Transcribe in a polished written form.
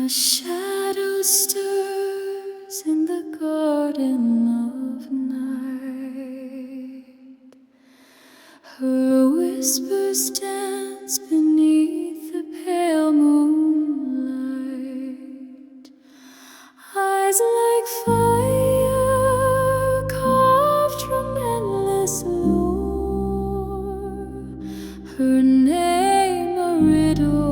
A shadow stirs in the garden of night. Her whispers dance beneath the pale moonlight. Eyes like fire carved from endless lore. Her name a riddle